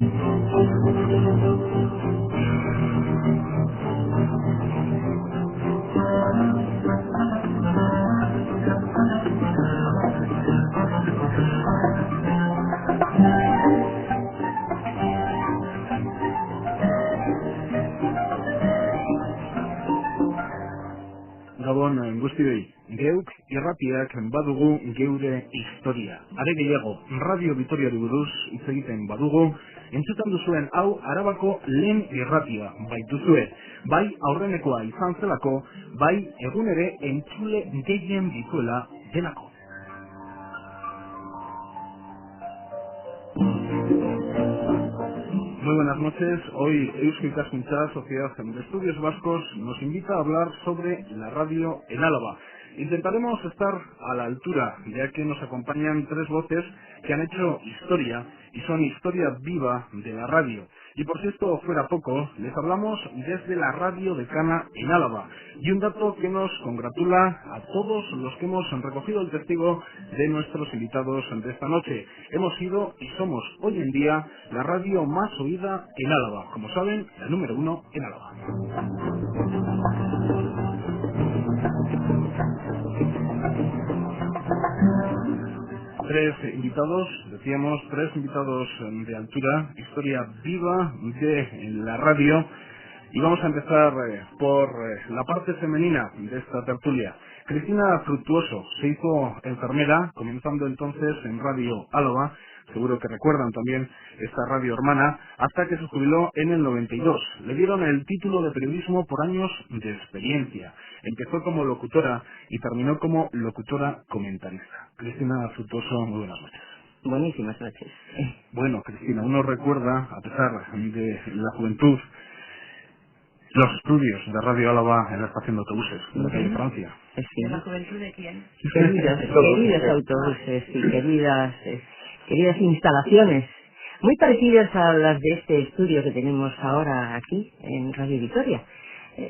Gabon guztioi, geuk irratiak badugu geure historia. Are gehiago, Radio Vitoriari buruz hitz egiten badugu, entzutan duzuen hau Arabako lehen irratia baituzue. Bai aurrenekoa izan zelako, bai egun ere entzule gehien dituela delako. Muy buenas noches. Hoy Eusko Ikaskuntza, Sociedad de Estudios Vascos, nos invita a hablar sobre la radio en Álava. Intentaremos estar a la altura, ya que nos acompañan tres voces que han hecho historia y son historia viva de la radio. Y por si esto fuera poco, les hablamos desde la Radio Decana en Álava. Y un dato que nos congratula a todos los que hemos recogido el testigo de nuestros invitados de esta noche. Hemos sido y somos hoy en día la radio más oída en Álava. Como saben, la número 1 en Álava. Tres invitados, decíamos, tres invitados de altura, historia viva de la radio. Y vamos a empezar por la parte femenina de esta tertulia. Cristina Fructuoso se hizo enfermera, comenzando entonces en Radio Álava. Seguro que recuerdan también esta radio hermana, hasta que se jubiló en el 92. Le dieron el título de periodismo por años de experiencia. Empezó como locutora y terminó como locutora comentarista. Cristina Fructuoso, muy buenas noches. Buenísimas noches. Bueno, Cristina, uno recuerda, a pesar de la juventud, los estudios de Radio Álava en la estación de autobuses de la calle Francia. Sí. ¿La juventud de quién? Queridos autobuses y queridas instalaciones, muy parecidas a las de este estudio que tenemos ahora aquí en Radio Vitoria.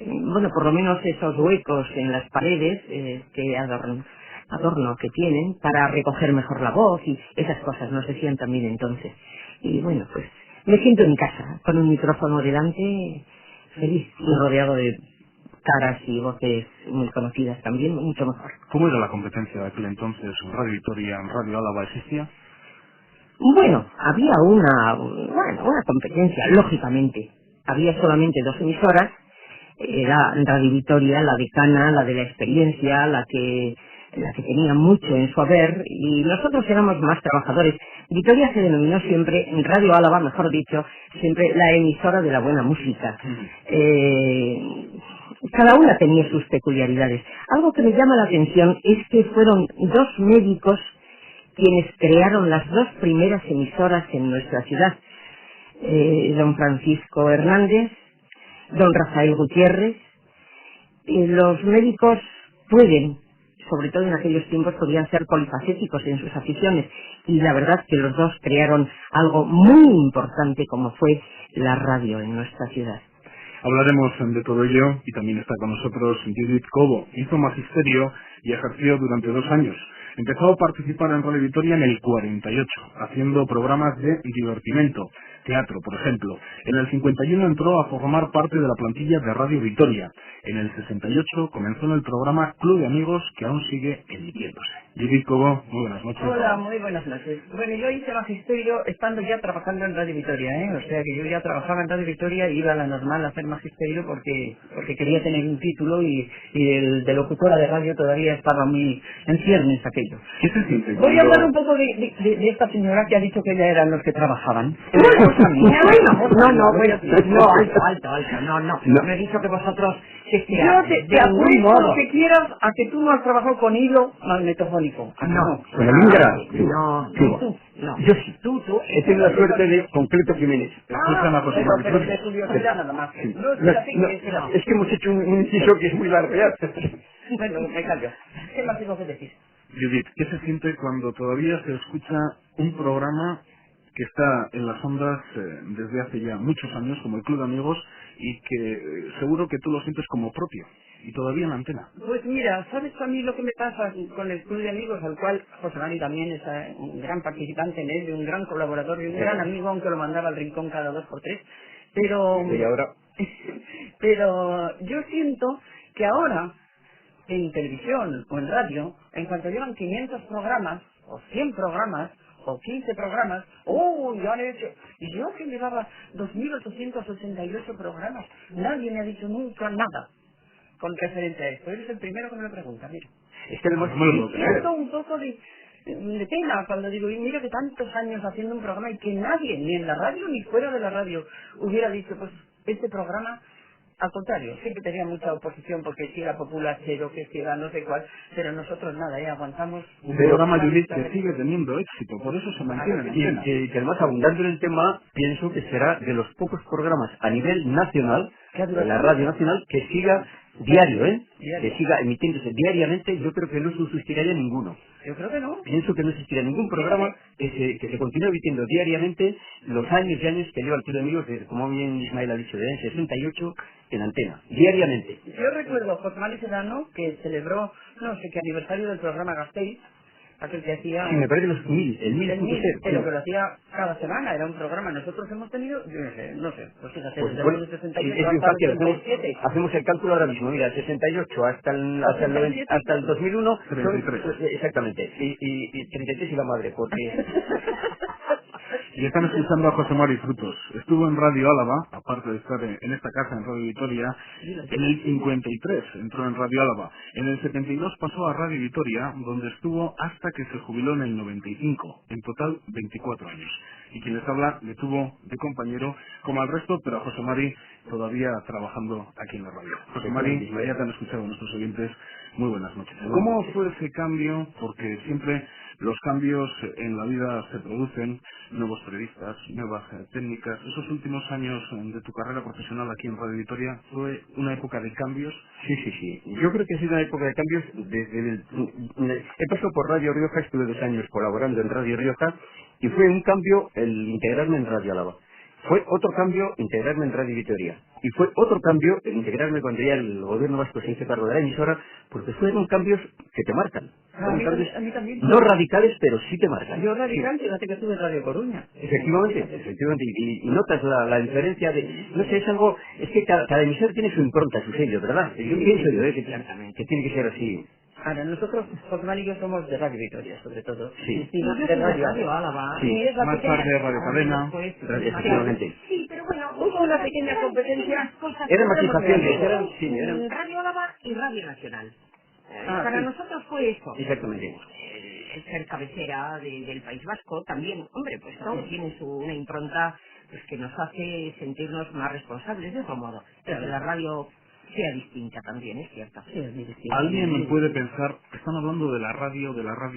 Bueno, por lo menos esos huecos en las paredes que adorno que tienen para recoger mejor la voz y esas cosas nos decían también entonces. Y bueno, pues me siento en casa, con un micrófono delante, feliz y rodeado de caras y voces muy conocidas también, mucho mejor. ¿Cómo era la competencia de aquel entonces? ¿Radio Vitoria, Radio Álava existía? Bueno, había una competencia, lógicamente. Había solamente dos emisoras, era Radio Vitoria, la decana, la de la experiencia, la que tenía mucho en su haber, y nosotros éramos más trabajadores. Vitoria se denominó siempre, en Radio Álava, mejor dicho, siempre la emisora de la buena música. Cada una tenía sus peculiaridades. Algo que me llama la atención es que fueron dos médicos quienes crearon las dos primeras emisoras en nuestra ciudad. Don Francisco Hernández, don Rafael Gutiérrez. Los médicos pueden, sobre todo en aquellos tiempos, podían ser polifacéticos en sus aficiones, y la verdad que los dos crearon algo muy importante como fue la radio en nuestra ciudad. Hablaremos de todo ello, y también está con nosotros Judith Cobo. Hizo magisterio y ejerció durante 2 años. Empezó a participar en Radio Vitoria en el 48, haciendo programas de divertimento, teatro, por ejemplo. En el 51 entró a formar parte de la plantilla de Radio Vitoria. En el 68 comenzó en el programa Club de Amigos, que aún sigue emitiéndose. Judith Cobo, muy buenas noches. Hola, muy buenas noches. Bueno, yo hice magisterio estando ya trabajando en Radio Vitoria, O sea que yo ya trabajaba en Radio Vitoria y iba a la normal a hacer magisterio porque quería tener un título y el de locutora de radio todavía estaba muy en ciernes aquello. ¿Qué se siente? Voy a hablar un poco de esta señora que ha dicho que ella eran los que trabajaban. No he dicho que vosotros... Yo te apuesto que quieras a que tú no has trabajado con hilo magnetofónico. Con el Ingra. No. Yo sí. Tú. He tenido la suerte de Concreto Jiménez. Escucha una cosa, pero de curiosidad nada más. Es que hemos hecho un inciso que es muy largo ya. Bueno, me callo. ¿Qué más tengo que decir? Judith, ¿qué se siente cuando todavía se escucha un programa que está en las ondas desde hace ya muchos años, como el Club de Amigos, y que seguro que tú lo sientes como propio? y todavía en la antena. Pues mira, ¿sabes a mí lo que me pasa con el Club de Amigos, al cual José Mari también es un gran participante en él, un gran colaborador y un gran amigo, aunque lo mandaba al rincón cada 2 por 3, pero... Y ahora... pero yo siento que ahora, en televisión o en radio, en cuanto llevan 500 programas, o 100 programas, o 15 programas, ya han hecho... Y yo que llevaba 2.888 programas, nadie me ha dicho nunca nada con referente a esto. Eres el primero que me lo pregunta, mira. Es que además... Siento un poco de pena cuando digo, y mira que tantos años haciendo un programa y que nadie, ni en la radio ni fuera de la radio, hubiera dicho, pues este programa... Al contrario, siempre tenía mucha oposición porque si era populachero, que si era no sé cuál, pero nosotros nada, aguantamos. Un programa, Judith, que sigue teniendo éxito, por eso se mantiene en antena. Y que además, abundando en el tema, pienso que será de los pocos programas a nivel nacional, de la radio nacional, que siga diario, que siga emitiéndose diariamente. Yo creo que no sustituiría ninguno. Yo creo que no. Pienso que no existirá ningún programa que se continúe emitiendo diariamente los años y años que lleva el Club de Amigos, desde, como bien Ismael ha dicho, desde el 68 en antena, diariamente. Yo recuerdo José Mari Sedano, que celebró, no sé qué aniversario del programa Gasteiz, aquel que hacía... Sí, me parece los 1000, el 1000 puede ser. Pero que lo hacía cada semana, era un programa. Nosotros hemos tenido, yo no sé, pues fíjate, Pues desde bueno, el 68 es hasta fácil, el 77. hacemos el cálculo ahora mismo, mira, el 68 hasta el 2001 33. son, exactamente, y 33 y la madre, porque... Y están escuchando a José Mari Frutos. Estuvo en Radio Álava, aparte de estar en esta casa, en Radio Vitoria, en el 53 entró en Radio Álava. En el 72 pasó a Radio Vitoria, donde estuvo hasta que se jubiló en el 95. En total, 24 años. Y quien les habla le tuvo de compañero, como al resto, pero a José Mari todavía trabajando aquí en la radio. José Mari, ya te han escuchado nuestros oyentes. Muy buenas noches. ¿Cómo fue ese cambio? Porque siempre los cambios en la vida se producen, nuevos periodistas, nuevas técnicas. Esos últimos años de tu carrera profesional aquí en Radio Vitoria, ¿fue una época de cambios? Sí. Yo creo que ha sido una época de cambios he pasado por Radio Rioja, estuve 2 años colaborando en Radio Rioja, y fue un cambio el integrarme en Radio Álava. Fue otro cambio integrarme en Radio Vitoria. Y fue otro cambio el integrarme cuando ya el gobierno vasco se hizo cargo de la emisora, porque fueron cambios que te marcan. A mí también. No radicales, pero sí te marcan. Yo radical, fíjate que estuve en Radio Coruña. Efectivamente. Y notas la diferencia de... No sé, es algo... Es que cada emisora tiene su impronta, su sello, ¿verdad? Yo pienso que tiene que ser así. Ahora, nosotros, José Mari y yo, somos de Radio Vitoria, sobre todo. Sí. Y de Radio Álava. Sí. Y es la Más pequeña... tarde Radio Cadena. Efectivamente. Sí, pero bueno, Hubo una pequeña competencia. Eran matizaciones, Radio Álava y Radio Nacional. Para sí. nosotros fue eso. Exactamente. El ser cabecera del País Vasco también, hombre, pues todo tiene una impronta pues que nos hace sentirnos más responsables de otro modo. Pero que la radio sea distinta también, es cierto. Sí, es distinta. Alguien puede pensar, están hablando de la radio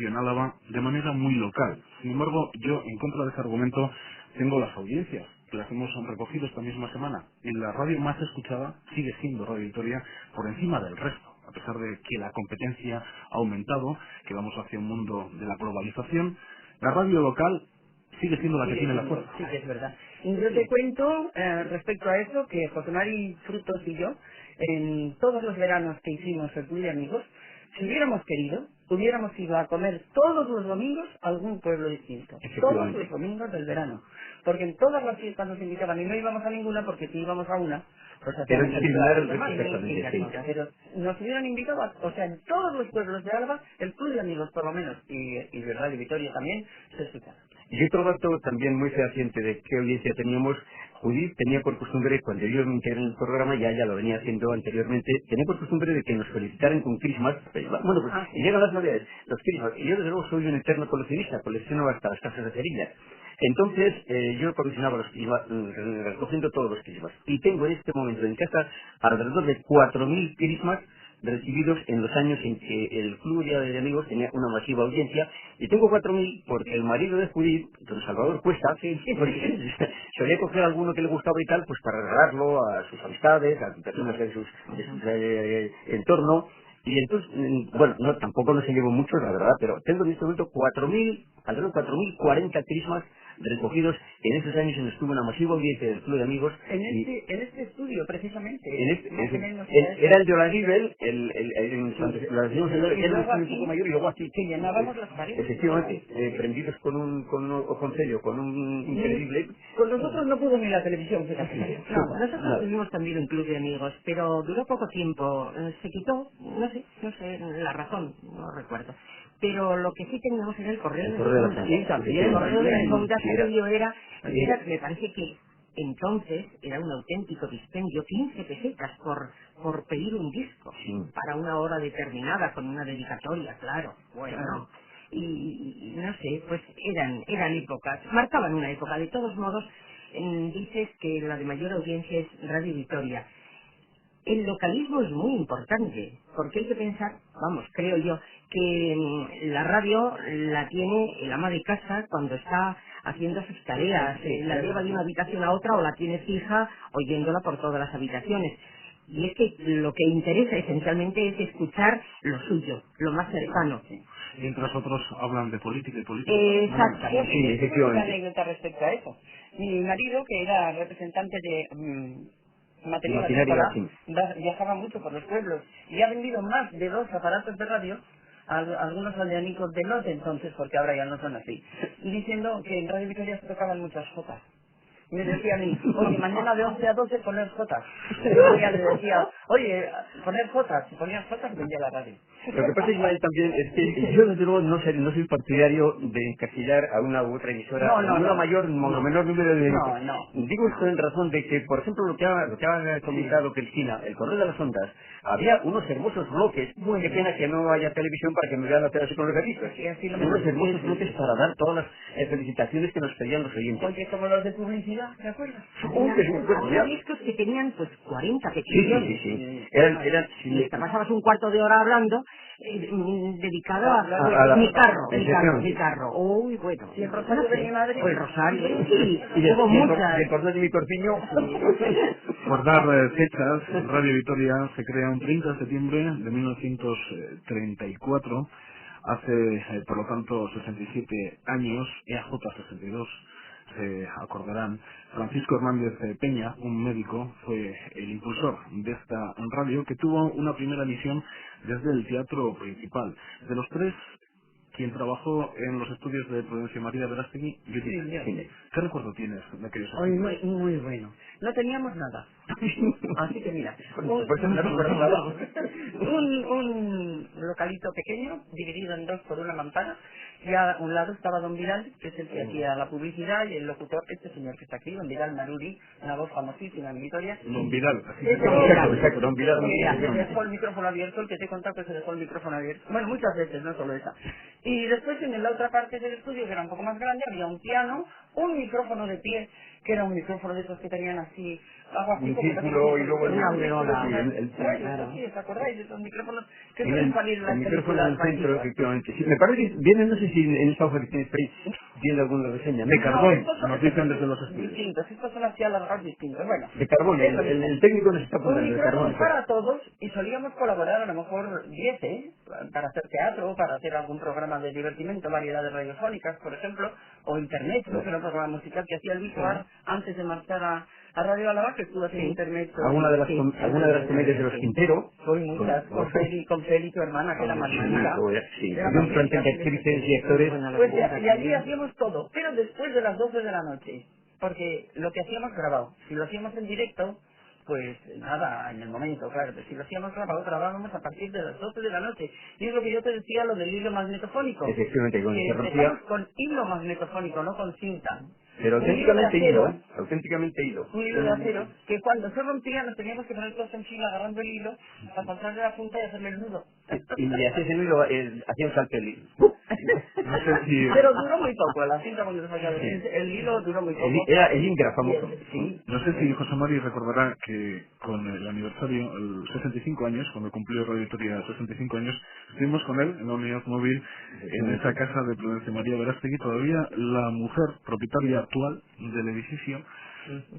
en Álava de manera muy local. Sin embargo, yo, en contra de ese argumento, tengo las audiencias, que las hemos recogido esta misma semana. Y la radio más escuchada sigue siendo Radio Vitoria por encima del resto. A pesar de que la competencia ha aumentado, que vamos hacia un mundo de la globalización, la radio local sigue siendo la que tiene la fuerza. Sí, que es verdad. Yo te cuento, respecto a eso, que José Mari Frutos y yo, en todos los veranos que hicimos el Club de Amigos, si hubiéramos querido, hubiéramos ido a comer todos los domingos a algún pueblo distinto. Todos los domingos del verano. Porque en todas las fiestas nos invitaban y no íbamos a ninguna porque si íbamos a una, pues hacíamos pero nos hubieran invitado, o sea, en todos los pueblos de Álava, el Club de Amigos por lo menos, y de Radio Vitoria también, se escuchaba. Y otro dato también muy fehaciente de qué audiencia teníamos, Judith tenía por costumbre, cuando yo me integré en el programa, ya lo venía haciendo anteriormente, tenía por costumbre de que nos felicitaran con Christmas. Bueno, pues llegan las navidades, los Christmas, y yo desde luego soy un eterno coleccionista, colecciono hasta las casas de cerillas. Entonces, yo coleccionaba los Christmas, recogiendo todos los Christmas. Y tengo en este momento en casa alrededor de 4.000 Christmas recibidos en los años en que el Club de Amigos tenía una masiva audiencia, y tengo 4.000 porque el marido de Judith, don Salvador Cuesta, solía coger alguno que le gustaba y tal, pues para regalarlo a sus amistades, a personas de su entorno. Y entonces, bueno, tampoco no se llevo mucho, la verdad, pero tengo en este momento 4.000, alrededor de 4.040 Christmas recogidos en esos años en los que hubo una masiva audiencia del Club de Amigos. En este estudio, precisamente. Era el de Olaguibel, lo hacíamos en el un poco mayor y luego aquí. Que llenábamos las paredes. Efectivamente, prendidos con un ojoncello, con un increíble. Con nosotros no pudo ni la televisión, fíjate. No, nosotros tuvimos también un club de amigos, pero duró poco tiempo. Se quitó, no sé la razón, no recuerdo. Pero lo que sí teníamos era el correo de la Fonda. Y el correo de la Fonda era, me parece que entonces era un auténtico dispendio, 15 pesetas por pedir un disco, para una hora determinada, con una dedicatoria, claro. Bueno, y no sé, pues eran épocas, marcaban una época. De todos modos, dices que la de mayor audiencia es Radio Vitoria. El localismo es muy importante, porque hay que pensar, vamos, creo yo, que la radio la tiene el ama de casa cuando está haciendo sus tareas, la lleva de una habitación a otra o la tiene fija oyéndola por todas las habitaciones. Y es que lo que interesa esencialmente es escuchar lo suyo, lo más cercano. Mientras otros hablan de política y política. Exactamente. Sí, efectivamente. Una anécdota respecto a eso. Mi marido, que era representante de material agrícola, viajaba mucho por los pueblos y ha vendido más de 2 aparatos de radio a algunos aldeanicos de los de entonces, porque ahora ya no son así, diciendo que en Radio Vitoria se tocaban muchas jotas. Me decía a mí, oye, mañana de 11 a 12 poner jotas. Y ella le decía, oye, poner jotas. Si ponías jotas, vendía la radio. Lo que pasa, Ismael, también es que yo, desde luego, no soy partidario de encasillar a una u otra emisora una mayor o menor número de... Digo esto en razón de que, por ejemplo, lo que ha comentado Cristina, el Correo de las Ondas, había unos hermosos bloques. Qué pena que no haya televisión para que me vean la televisión con los gatitos. Unos hermosos bloques para dar todas las felicitaciones que nos pedían los oyentes. Oye, como los de publicidad. ¿Te acuerdas? Había discos que tenían pues 40 peticiones. Sí. Y te pasabas un cuarto de hora hablando dedicado a mi carro. Uy, bueno. Y el Rosario de mi madre. O el Rosario. Y hubo muchas. El cordón de mi corpiño. Por dar fechas, Radio Vitoria se crea un 30 de septiembre de 1934. Hace, por lo tanto, 67 años, EAJ 62. Se acordarán, Francisco Hernández Peña, un médico, fue el impulsor de esta radio, que tuvo una primera emisión desde el teatro principal. De los tres, quien trabajó en los estudios de Prudencio María Verástegui, ¿qué recuerdo tienes de aquellos estudios? Muy bueno. No teníamos nada. Así que mira, un localito pequeño, dividido en 2 por una mampara, y a un lado estaba Don Vidal, que es el que hacía la publicidad, y el locutor, este señor que está aquí, Don Vidal Maruri, una voz famosísima en Vitoria. Don Vidal. Exacto, Don Vidal. Se dejó el micrófono abierto, el que te he contado que se dejó el micrófono abierto. Bueno, muchas veces, no solo esa. Y después en la otra parte del estudio, que era un poco más grande, había un piano, un micrófono de pie, que era un micrófono de esos que tenían así, algo así un como círculo y luego una aureola. Claro. Sí, ¿os acordáis de esos micrófonos que suelen salir en las micrófono del centro, efectivamente. Sí, me parece que viene, no sé si en esta hoja que tienes viene alguna reseña. De carbón, nos dicen desde los estudios. Distintos, estos son así alargados distintos. Bueno, de carbón, el técnico nos está poniendo de carbón. Para todos, y solíamos colaborar a lo mejor 10, para hacer teatro, para hacer algún programa de divertimento, variedades radiofónicas, por ejemplo, o internet, que era un programa musical que hacía Luis Suárez antes de marchar a Radio Álava, que estuvo haciendo internet. Alguna de las comedias de los Quintero. Muchas, con Feli, tu hermana, que era magnífica. Sí, un plantel de actrices y actores. Pues y allí hacíamos todo, pero después de las 12 de la noche, porque lo que hacíamos grabado, si lo hacíamos en directo, pues nada, en el momento, claro, pero si lo hacíamos grabado, grabábamos a partir de las 12 de la noche. Y es lo que yo te decía, lo del hilo magnetofónico. Efectivamente, con hilo magnetofónico, no con cinta. Pero auténticamente hilo. Un hilo de acero, que cuando se rompía nos teníamos que poner todos en fila agarrando el hilo para pasarle la punta y hacerle el nudo. Y le hacías el nudo, hacía un salto el hilo. No sé si... Pero duró muy poco, la cinta cuando se sacaba el hilo duró muy poco. Era el Ingra famoso. Sí. No sé si José Mari recordará que con el aniversario, el 65 años, cuando cumplió Radio Vitoria 65 años, estuvimos con él en la unidad móvil, en esa casa de Prudencio María Verástegui. Todavía la mujer propietaria actual del edificio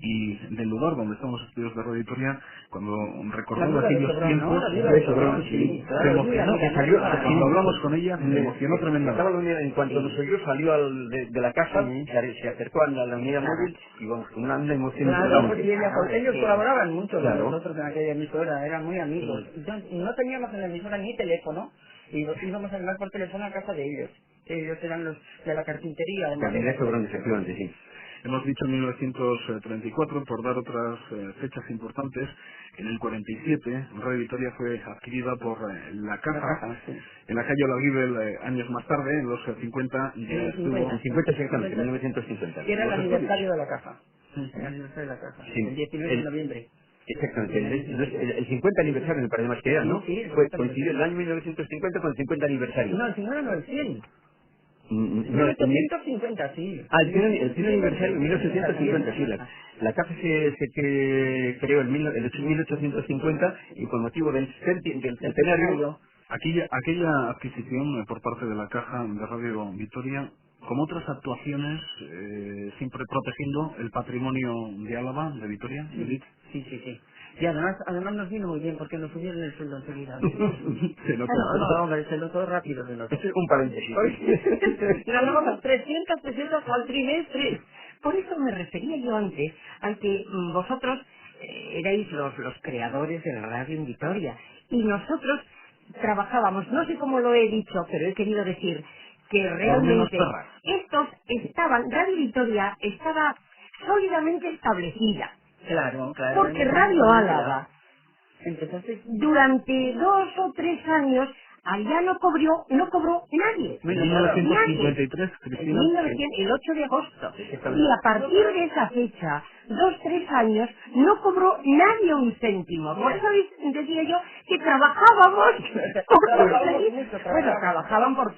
y del lugar donde estamos los estudios de Radio Victoria, cuando recordando La aquellos Sobrón, tiempos, ¿no? La Sobrón, sí, sí, se claro, emocionó, sí, salió, sí. cuando hablamos con ella, se emocionó tremendamente. En cuanto nos oyó, salió de la casa, se acercó a la unidad móvil y vamos, con una emoción. Claro, pues sí, ellos colaboraban mucho con Claro. nosotros en aquella emisora, eran muy amigos. No teníamos en la emisora ni teléfono, y íbamos a hablar por teléfono a casa de ellos. Ellos eran los de la carpintería. También es sobre efectivamente, sí. Hemos dicho 1934, por dar otras fechas importantes. En el 47, Radio Victoria fue adquirida por La Caja, sí. en la calle Olaguibel, años más tarde, en los 50, ya En estuvo... En 50 exactamente, 1950. Y era el Los aniversario de la caja. El aniversario de la caja. Sí. El 19 de noviembre. Exactamente, el 50 aniversario me parece más que era, ¿no? Sí, el 50 Coincidió el año 1950 con el 50 aniversario. No, el 50 no, el 100. No, 1850, sí. el 100 aniversario en 1850, sí. La CAFE se creó en 1850 y con motivo del centenario. Aquella adquisición por parte de la Caja de Radio Victoria, como otras actuaciones, siempre protegiendo el patrimonio de Álava, de Victoria, Judith. Sí. Y además nos vino muy bien porque nos subieron el sueldo enseguida. Se notó. No, hombre, se notó rápido, se notó. Este es un paréntesis. Ganamos 300 pesetas al trimestre. Por eso me refería yo antes al que vosotros erais los creadores de la radio en Vitoria y nosotros trabajábamos, no sé cómo lo he dicho, pero he querido decir que realmente estos Radio Vitoria estaba sólidamente establecida. Claro. Porque Radio Álava Entonces, durante 2 o 3 años allá no cobró nadie. En 1953, Cristina. El 8 de agosto. Y a partir de esa fecha, 2-3 años, no cobró nadie un céntimo. Por eso decía yo que trabajábamos. Trabajaban por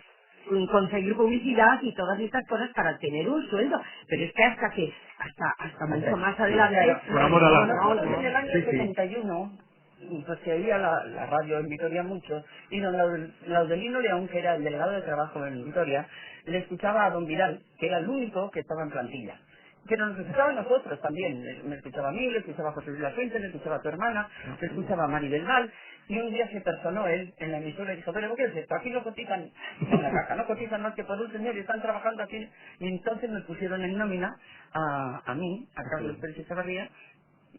conseguir publicidad y todas estas cosas para tener un sueldo. Pero es que hasta mucho más adelante... Por amor a la... En el año 71... pues se oía la radio en Vitoria mucho, y don Laudelino León, que era el delegado de trabajo en Vitoria, le escuchaba a don Vidal, que era el único que estaba en plantilla. Pero nos escuchaba a nosotros también, me escuchaba a mí, le escuchaba a José Luis Lafuente, le escuchaba a tu hermana, le escuchaba a Mari del Val, y un día se personó él en la emisora y dijo, pero ¿qué es esto? Aquí no cotizan en la caja, no cotizan más que por un señor y están trabajando aquí. Y entonces me pusieron en nómina a mí, a Carlos Pérez Echevarría,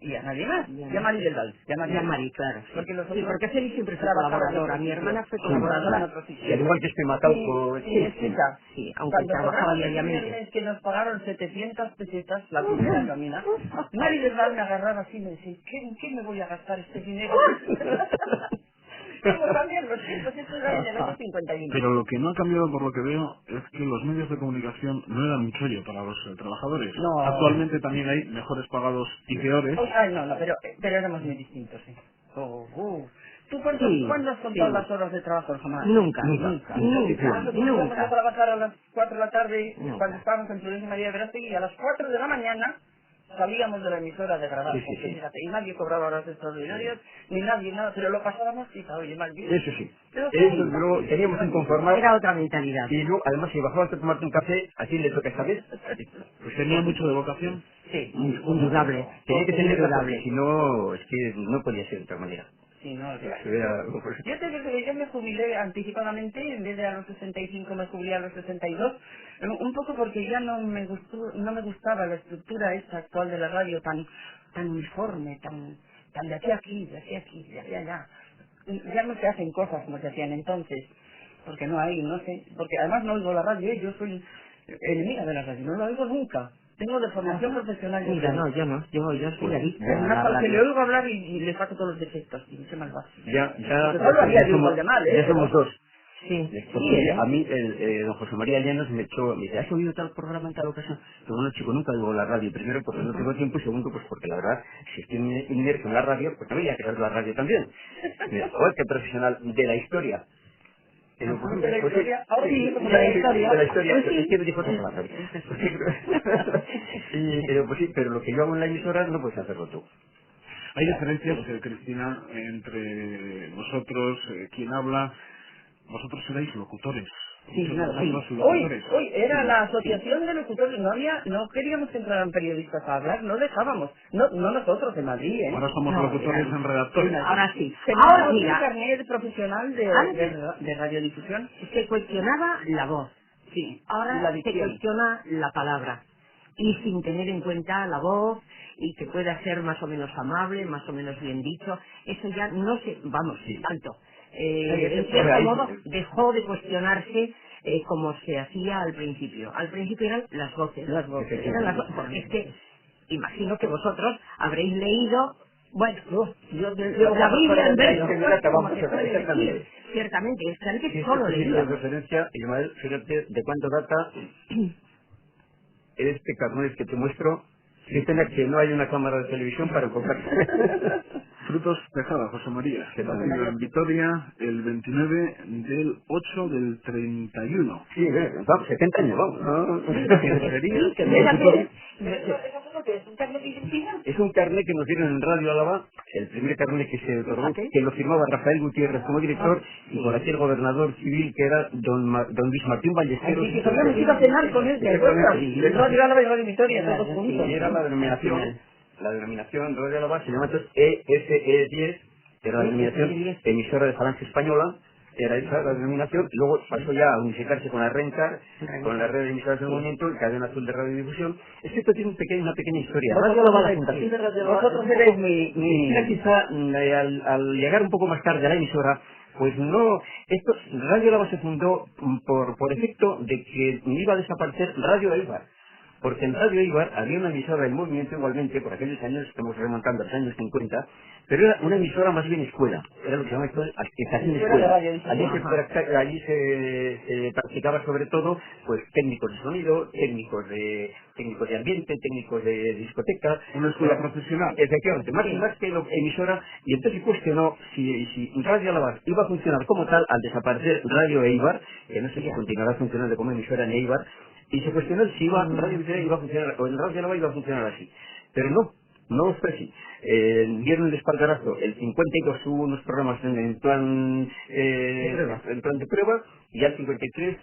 y a nadie más, y a Mari del Val. Y a Mari, claro. Porque los sí, porque Félix siempre fue colaboradora. Mi hermana fue colaboradora en otro sitio. Y al igual que este Matauco. Sí, aunque trabajaba diariamente. Es que nos pagaron 700 pesetas la primera nómina. Mari del Val me agarraba así y me decía, ¿en qué me voy a gastar este dinero? Como también los 100 eran en el año 51. Pero lo que no ha cambiado, por lo que veo, es que los medios de comunicación no eran un chollo para los trabajadores. No. Actualmente también hay mejores pagados y peores. Ay, no, pero éramos muy distintos, sí. ¿Tú cuándo has contado las horas de trabajo, jamás? Nunca. Nosotros íbamos a trabajar a las 4 de la tarde, cuando estábamos en Florencia María de Verástegui, y a las 4 de la mañana salíamos de la emisora de grabar. Fíjate, y nadie cobraba horas extraordinarias, ni nadie, nada, pero lo pasábamos y oye, mal bien. Eso sí. Eso luego teníamos un conformado. Era otra mentalidad. Y luego, además, si bajabas a tomarte un café, ¿a quién le toca esta vez? Pues tenía mucho de vocación. Sí, indudable. Tenía que ser indudable, si no, es que no podía ser de otra manera. Sí, no, Yo te digo que yo me jubilé anticipadamente, en vez de a los 65 me jubilé a los 62, un poco porque ya no me gustaba la estructura esta actual de la radio tan uniforme, tan de aquí a aquí, de aquí a aquí, de aquí a allá. Ya no se hacen cosas como se hacían entonces, porque no sé, porque además no oigo la radio, yo soy enemiga de la radio, no la oigo nunca. Tengo de formación profesional. Mira, no, yo no. Yo soy adicta a la que radio. le oigo hablar y le saco todos los defectos. Y qué mal va. Ya somos dos. Sí. Porque a mí, don José María Llanos me echó, me dice, ¿has oído tal programa en tal ocasión? Pero bueno, chico, nunca oigo la radio. Primero, porque no tengo tiempo, y segundo, pues porque la verdad, si estoy inmerso en la radio, pues también hay que saber la radio también. Mira, joder, qué profesional de la historia. De la historia, de la historia, es que me dijo otra palabra. Pero lo que yo hago en la emisora no puedes hacerlo tú. Hay diferencias, Cristina, entre vosotros, quien habla. Vosotros seréis locutores. Sí, nada, sí. Los Hoy locutores. era la asociación de locutores, no queríamos que entraran periodistas a hablar, no dejábamos, no nosotros en Madrid, ¿eh? Ahora somos No, locutores en redactores. Ahora sí. Tenemos Ahora un mira, carnet profesional antes de radiodifusión. se cuestionaba la voz. Sí, Ahora la se dicción. cuestiona la palabra. Y sin tener en cuenta la voz y que pueda ser más o menos amable, más o menos bien dicho, eso ya no se, vamos, tanto. En cierto modo dejó de cuestionarse como se hacía al principio. Al principio eran las voces. Eran las voces, porque es que imagino que vosotros habréis leído, bueno, yo la Biblia en verso, como se puede decir. Ciertamente, es que antes solo de leía. referencia, Ismael, fíjate de cuánto data este carnet que te muestro. Qué pena que no hay una cámara de televisión para enfocarse. Frutos Tejada, José María, nacido en Vitoria el 29 del 8 del 31. Sí, vamos, 70 años, vamos. ¿No? Sí, que fíjate, Es un carnet que nos dieron en Radio Álava, el primer carnet que se otorgó, que lo firmaba Rafael Gutiérrez como director, y por aquí el gobernador civil, que era don Luis Martín Ballesteros. Así que habíamos ido a cenar con él, ¿te acuerdas? Radio Álava y Radio Victoria, todos juntos. Y era la denominación Radio Álava se llama entonces ESE10, que era la denominación emisora de Falange Española. Era esa la denominación, luego pasó ya a unificarse con la Rencar, con la red de emisoras del movimiento, el Cadena Azul de Radiodifusión. Esto tiene una pequeña historia. Radio Álava, la fundación de Radio Álava, vosotros erais quizá al llegar un poco más tarde a la emisora, pues no, Radio Álava se fundó por efecto de que iba a desaparecer Radio Eibar. Porque en Radio Eibar había una emisora del movimiento igualmente, por aquellos años, estamos remontando a los años 50, pero era una emisora más bien escuela, era lo que se llama esto estación escuela. Allí se practicaba sobre todo pues técnicos de sonido, técnicos de ambiente, técnicos de discoteca. Una escuela profesional. Efectivamente, más que emisora, y entonces se cuestionó si Radio Álava iba a funcionar como tal al desaparecer Radio Eibar, que no sé si continuará funcionando como emisora en Eibar, y se cuestionó si Radio Victoria iba a funcionar, o en Radio Álava iba a funcionar así. Pero no fue así. Dieron el espaldarazo, el 52 hubo unos programas en plan de prueba, y al 53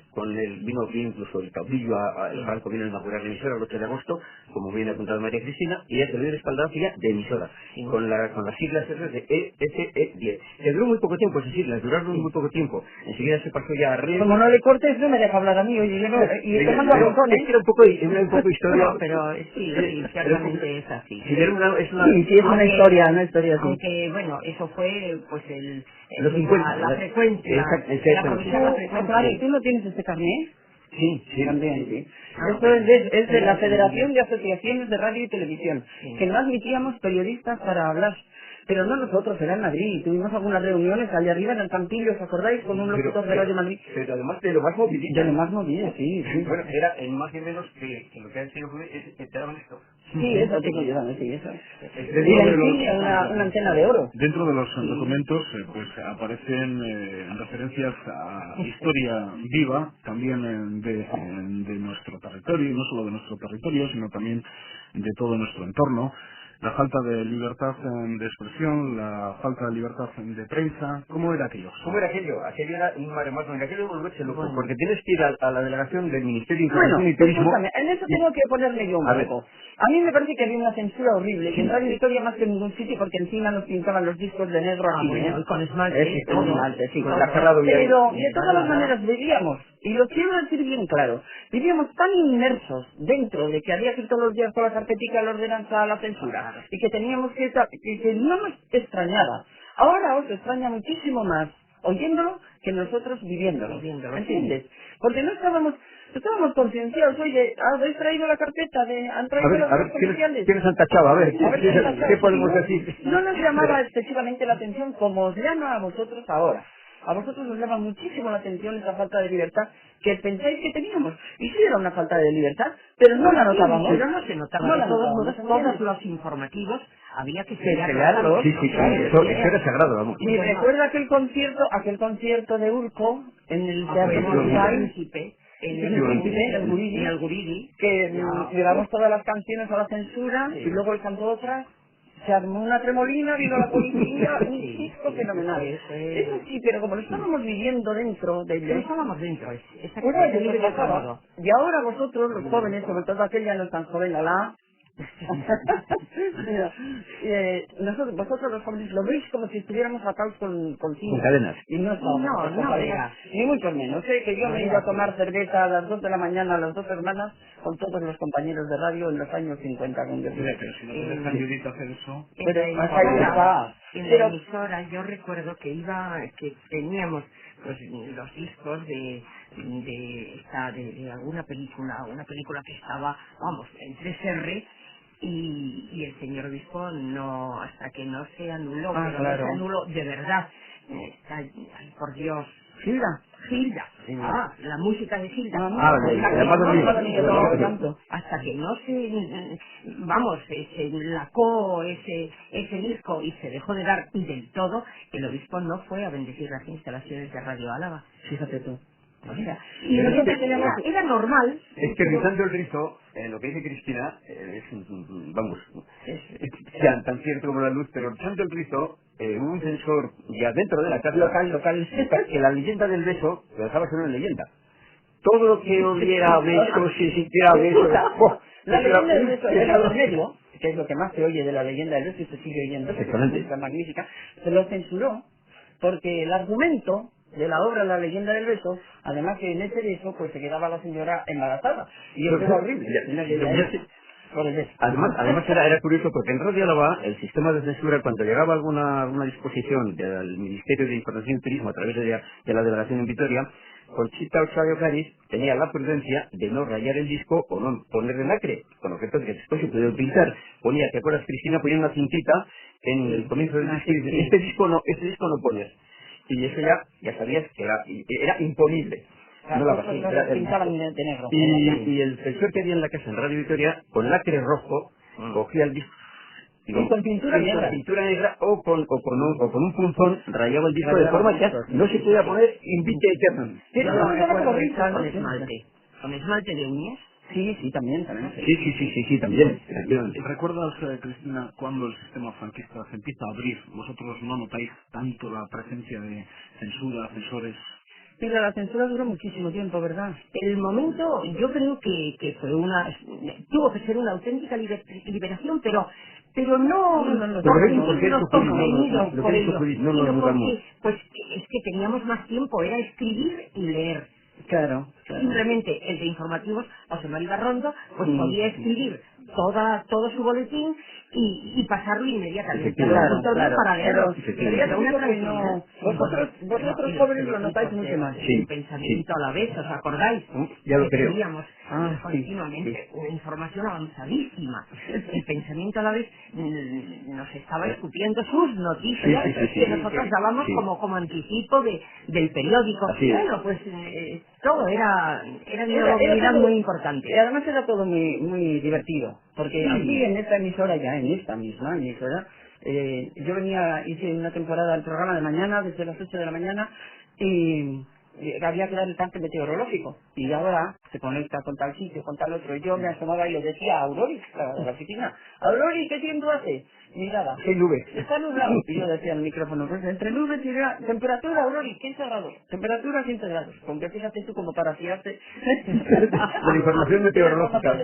vino incluso el caudillo, el Franco vino a inaugurar la emisora el 8 de agosto, como bien apuntado María Cristina, y ya se le dio el espaldarazo ya de emisora, con las siglas esas de ESE10. Que duró muy poco tiempo esas siglas, duraron muy poco tiempo. Enseguida se pasó ya a red. Como no le cortes, no me deja hablar a mí, oye, yo no, y tomando a botones. Era un poco historia. Pero sí, ciertamente es así. Sí, es una historia así. Aunque, bueno, eso fue, pues, los 50, la frecuencia. Claro, ¿tú no tienes este carnet? Sí, también, sí. Esto es de la Federación de Asociaciones de Radio y Televisión, que no admitíamos periodistas para hablar. Pero no nosotros, era en Madrid. Tuvimos algunas reuniones allá arriba en el Campillo, ¿os acordáis? Con un locutor de Radio Madrid. Pero además de lo más movilista. De lo más movilista, sí. Bueno, era en más y menos que lo que han sido esperaban esto. Sí, eso tengo yo también, sí, eso. Y una antena de oro. Dentro de los documentos pues aparecen referencias a historia viva, también de nuestro territorio, y no solo de nuestro territorio, sino también de todo nuestro entorno. La falta de libertad de expresión, la falta de libertad de prensa. ¿Cómo era aquello? ¿Cómo era aquello? Aquello era un maremoto. En aquello volverse loco, porque tienes que ir a la delegación del Ministerio de Información y Turismo. En eso tengo que ponerme yo un poco. A mí me parece que había una censura horrible, que en Radio Victoria más que en ningún sitio, porque encima nos pintaban los discos de negro aquí. Con esmalte. Con esmalte, sí. Pero de todas las maneras vivíamos, y lo quiero decir bien claro, vivíamos tan inmersos dentro de que había que ir todos los días con la carpetica, la ordenanza, la censura, y que teníamos que no nos extrañaba. Ahora os extraña muchísimo más oyéndolo que nosotros viviéndolo. ¿Entiendes? Porque no estábamos concienciados. Oye, ¿habéis traído la carpeta? ¿Han traído los comerciales? ¿Quiénes han tachado? A ver, ¿qué podemos decir? No nos llamaba excesivamente la atención como os llama a vosotros ahora. A vosotros os llama muchísimo la atención esa falta de libertad que pensáis que teníamos. Y sí era una falta de libertad, pero no la notábamos. Pero no se notaba. De todos modos, todos los informativos había que crearlos. Sí, eso era sagrado, vamos. Y recuerda aquel concierto de Urco en el Teatro Municipal, en el Guridi, que llevamos todas las canciones a la censura y luego él cantó otras. se armó una tremolina, vino la policía, un disco fenomenal. Eso sí, pero como lo estábamos viviendo dentro de ellos, estábamos dentro, era de lo que pasaba. Y ahora vosotros, los jóvenes, sobre todo aquella no es tan joven, mira, vosotros los jóvenes lo veis como si estuviéramos atados con cintas. Cadenas. Y no estamos, ni mucho menos. Sé que yo me iba a tomar cerveza a las 2 de la mañana a las 2 hermanas con todos los compañeros de radio en los años 50. Pero si no te dejan, Judith, hacer eso... En la emisora yo recuerdo que teníamos pues los discos de alguna película, una película que estaba, vamos, en 3R, y el señor obispo no, hasta que no se anuló, no se anuló de verdad, ay, por Dios, Gilda, la música de Gilda, hasta que no se, vamos, se lacó ese disco y se dejó de dar del todo, el obispo no fue a bendecir las instalaciones de Radio Álava. Fíjate tú. O sea, y era normal. Es que rizando el rizo, lo que dice Cristina, vamos, es tan cierto como la luz, pero rizando el rizo, hubo un censor ya dentro de la casa local, que la leyenda del beso lo dejaba solo en leyenda. Todo lo que oliera beso, si sintiera beso... La leyenda del beso era lo medio, que es lo que más se oye de la leyenda del beso y se sigue oyendo, es una magnífica, se lo censuró porque el argumento de la obra La leyenda del beso, además que en ese beso pues se quedaba la señora embarazada y eso era horrible. Además era curioso porque en Radio Álava el sistema de censura, cuando llegaba alguna disposición del Ministerio de Información y Turismo a través de la delegación en Vitoria, Conchita Octavio Cádiz tenía la prudencia de no rayar el disco o no ponerle lacre, con objetos que después se podía utilizar. Ponía, ¿te acuerdas, Cristina? Ponía una cintita en el comienzo del disco y dice, este disco no pones. Y eso ya sabías que era imponible. No la pintaban de negro. Y el censor que había en la casa en Radio Vitoria, con lacre rojo, cogía el disco. Y con pintura negra o con un punzón rayaba el disco de forma que no se podía poner in vite aeternam. Con esmalte de uñas. Sí, también. Sí, también. ¿Recuerdas, Cristina, cuando el sistema franquista se empieza a abrir? ¿Vosotros no notáis tanto la presencia de censura, censores? Pero la censura duró muchísimo tiempo, ¿verdad? El momento, yo creo que tuvo que ser una auténtica liberación, pero no sostenido por ello, sino porque pues es que teníamos más tiempo, era escribir y leer. Claro. Simplemente el de informativos, José María Garrondo, pues podía escribir todo su boletín y pasarlo inmediatamente para leerlo. Vosotros jóvenes lo notáis mucho más. El pensamiento a la vez, ¿os acordáis? Ya lo creo. Teníamos continuamente una información avanzadísima. El pensamiento a la vez nos estaba escupiendo sus noticias que nosotros dábamos como anticipo del periódico. Bueno, pues todo era una movilidad muy importante. Y además era todo muy divertido, porque aquí en esta emisora, en esta misma emisora, yo hice una temporada del programa de mañana, desde las 8 de la mañana, y había que dar el tanque meteorológico, y ahora se conecta con tal sitio, con tal otro, y yo me asomaba y le decía a Aurori, de la oficina, Aurori, ¿qué tiempo hace? Mirada, ¿qué nube? Está nublado. Y yo decía al micrófono, pues entre nubes y temperatura, Aurori, 15 grados, temperatura 15 grados, con que fíjate tú como para fiarte de la información meteorológica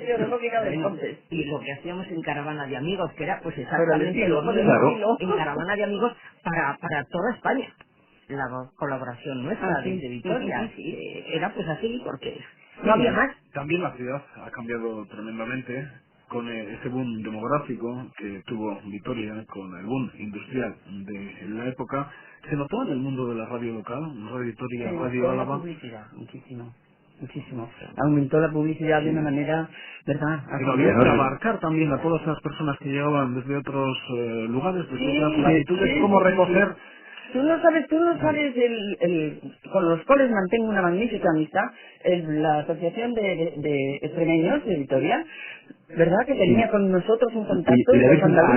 de entonces. Y lo que hacíamos en Caravana de Amigos, que era pues exactamente lo mismo, en Caravana de Amigos para toda España. La colaboración nuestra de Vitoria era pues así porque no había más. También la ciudad ha cambiado tremendamente con ese boom demográfico que tuvo Vitoria, con el boom industrial de la época. ¿Se notó en el mundo de la radio local, Radio Vitoria, Radio Álava? Muchísimo. Aumentó la publicidad de una manera, ¿verdad? Pero había que abarcar también a todas las personas que llegaban desde otros lugares, desde otras latitudes, cómo recoger. Tú no sabes con los cuales mantengo una magnífica amistad, la Asociación de Extremeños de Vitoria, ¿Verdad que tenía con nosotros un contacto? Y la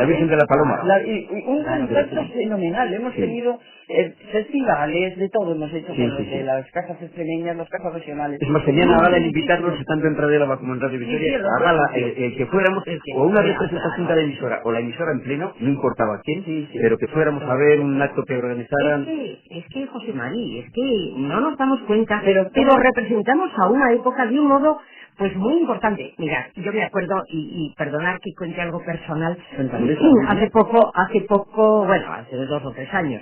Virgen de la Paloma. Y un contacto fenomenal. Hemos tenido festivales, de todo hemos hecho con los de las casas extremeñas, las casas regionales. Es más, tenían a gala el invitarnos, tanto en Radio Álava como en Radio Victoria, a gala que fuéramos, o una representación de la emisora, o la emisora en pleno, no importaba quién, pero que fuéramos a ver un acto que organizaran. Es que José María, es que no nos damos cuenta, pero representamos a una época de un modo pues muy importante. Mira, yo me acuerdo, y perdonar que cuente algo personal, hace poco, bueno, hace 2 o 3 años,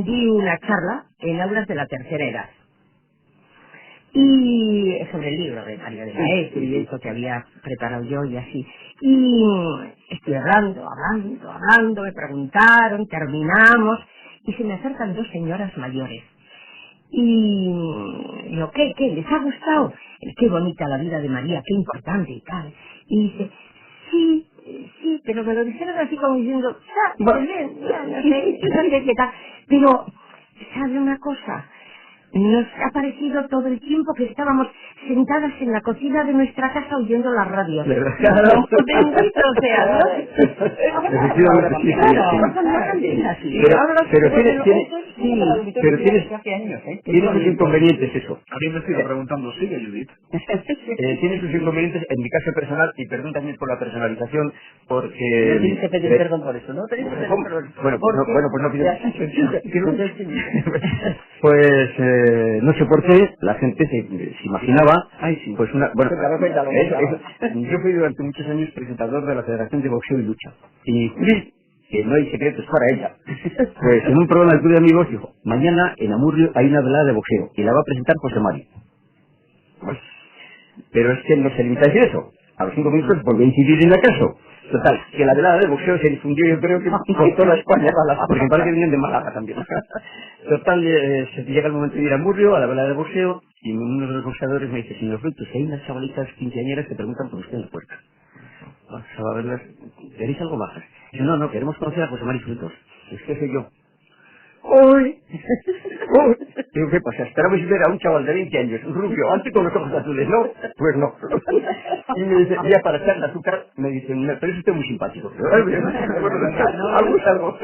di una charla en aulas de la tercera edad. Y sobre el libro de María de Maestro y esto que había preparado yo y así. Y estoy hablando, me preguntaron, terminamos, y se me acercan 2 señoras mayores. Y yo, ¿qué? ¿Les ha gustado? Qué bonita la vida de María, qué importante y tal. Y dice, sí, pero me lo dijeron así como diciendo, no sé qué tal. Pero, ¿sabe una cosa? Nos ha parecido todo el tiempo que estábamos sentadas en la cocina de nuestra casa oyendo la radio. Claro. Bendito sea, ¿no? Efectivamente, sí. Pero tiene sus inconvenientes eso. A mí me estoy preguntando, ¿sigue Judith? Tiene sus inconvenientes, en mi caso personal, y perdón también por la personalización, porque... No tienes que pedir perdón por eso, ¿no? Bueno, pues no pido... Pues no sé por qué la gente se imaginaba, pues una... Bueno, yo fui durante muchos años presentador de la Federación de Boxeo y Lucha. Y que no hay secretos para ella. Pues en un programa del Club de Amigos dijo, mañana en Amurrio hay una velada de boxeo y la va a presentar José Mari. Pues, pero es que no se limita a decir eso. A los 5 minutos volvió a incidir en acaso. Total, que la velada de boxeo se difundió, yo creo que por toda España, porque parece que vienen de Málaga también. Total, se llega el momento de ir a Amurrio, a la velada de boxeo, y uno de los boxeadores me dice, señor Frutos, hay unas chavalitas quinceañeras que preguntan por usted en la puerta. Vamos a verlas, ¿queréis algo bajas? No, queremos conocer a José Mari Frutos. Es que soy yo. ¡Uy! Digo, ¿qué pasa? Esperamos ver a un chaval de 20 años, un rubio, antes con los ojos azules, ¿no? Pues no. Y me dice, ya para echar de azúcar, me dice, pero es usted muy simpático. Algo es algo.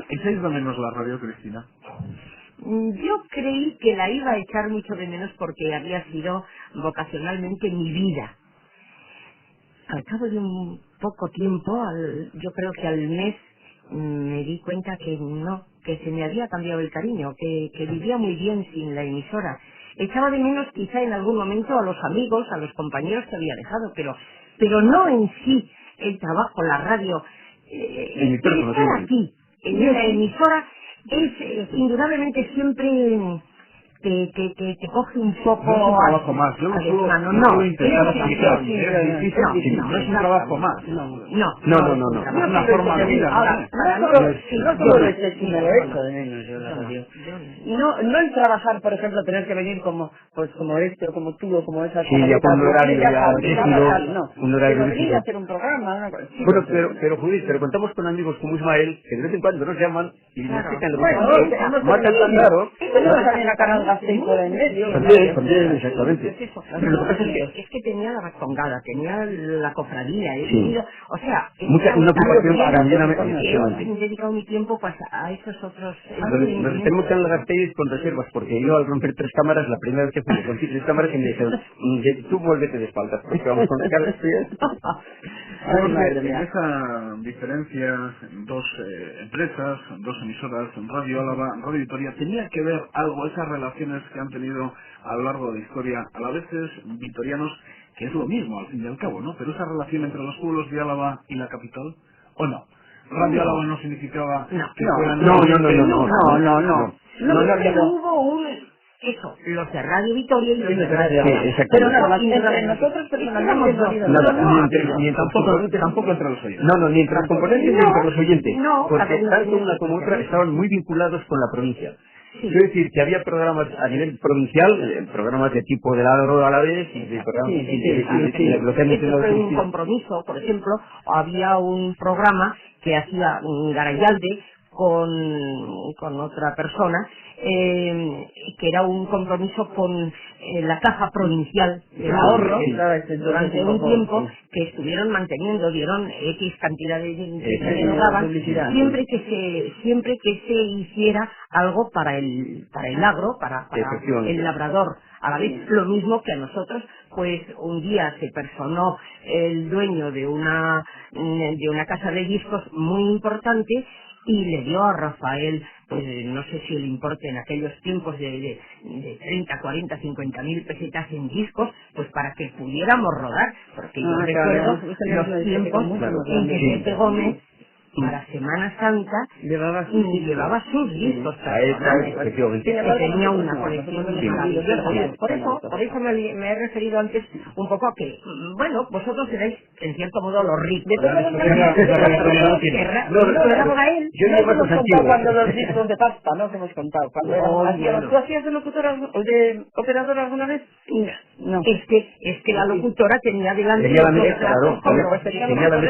¿Echáis de menos la radio, Cristina? Yo creí que la iba a echar mucho de menos porque había sido vocacionalmente mi vida. Al cabo de un poco tiempo, yo creo que al mes, me di cuenta que no, que se me había cambiado el cariño, que vivía muy bien sin la emisora. Echaba de menos quizá en algún momento a los amigos, a los compañeros que había dejado, pero no en sí el trabajo, la radio. Estar aquí, en la emisora, es indudablemente siempre... que coge un poco... No es un trabajo más, yo no suelo intentar explicar. No es un trabajo más. No. Es una forma de vida. No el trabajar, por ejemplo, tener que venir como este, o como tú, o como esa... Sí, ya con un horario un horario venir a hacer un programa. Bueno, pero Judith, pero contamos con amigos como Ismael, que de vez en cuando nos llaman y nos explican lo que matan tan claro. Tenemos también a Canal Gasteiz por en medio. También, exactamente. Es que tenía la rascongada, tenía la cofradía, o sea... Una ocupación también he dedicado mi tiempo pues, a esos otros... Nos tenemos que en Gasteiz con reservas, porque yo al romper 3 cámaras, la primera vez que fui con 3 cámaras, y me dijeron, tú vuélvete de espaldas, porque vamos con cada en esa diferencia, 2 empresas, 2 emisoras, Radio Álava, Radio Victoria, tenía que ver algo, esas relaciones que han tenido a lo largo de la historia, a la veces vitorianos, que es lo mismo al fin y al cabo, ¿no? Pero esa relación entre los pueblos de Álava y la capital, ¿o no? Radio Álava no significaba que fueran... No, hubo un... Eso, los de Radio Victoria y los de Radio Álava. Pero nada más, entre nosotros personalmente ni tampoco entre los oyentes. No, ni entre los componentes ni entre los oyentes. Porque tanto una como otra estaban muy vinculados con la provincia. Quiero decir que había programas a nivel provincial, programas de tipo de lado a la vez, y de programas lo que han mencionado. Fue un compromiso, por ejemplo, había un programa que hacía un Garayalde con otra persona, que era un compromiso con la Caja Provincial de Ahorro durante un tiempo que estuvieron manteniendo, dieron X cantidad de dinero daban, siempre que se hiciera algo para el agro, para el labrador. A la vez, lo mismo que a nosotros, pues un día se personó el dueño de una casa de discos muy importante y le dio a Rafael, pues no sé si el importe en aquellos tiempos de 30, 40, 50 mil pesetas en discos, pues para que pudiéramos rodar, porque yo recuerdo los tiempos en que Pepe Gómez para Semana Santa llevaba sus discos personales, que tenía una colección maravillosa. Por eso me he referido antes un poco a que, bueno, vosotros seréis en cierto modo los ricos. De todos los hemos contado cuando los discos de pasta, ¿no? Que hemos contado. ¿Tú hacías de locutora o de operadora alguna vez? No. Es que la locutora tenía delante... Tenía la mesa,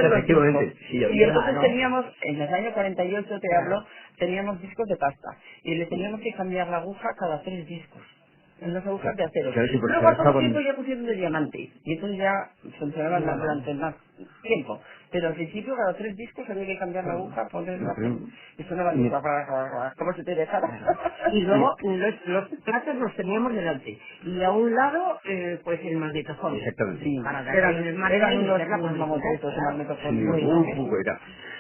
efectivamente. Y entonces teníamos, en el año 48 te hablo, teníamos discos de pasta. Y le teníamos que cambiar la aguja cada 3 discos. En las agujas de acero. Luego al poco tiempo ya pusieron de diamante. Y entonces ya funcionaban durante más tiempo. Pero al principio cada 3 discos había que cambiar la aguja, ponerla... Y sonaba como si te dejara. Y luego los platos los teníamos delante. Y a un lado, pues el magnetofón. Exactamente. Sí, eran unos mamotretos el magnetofón.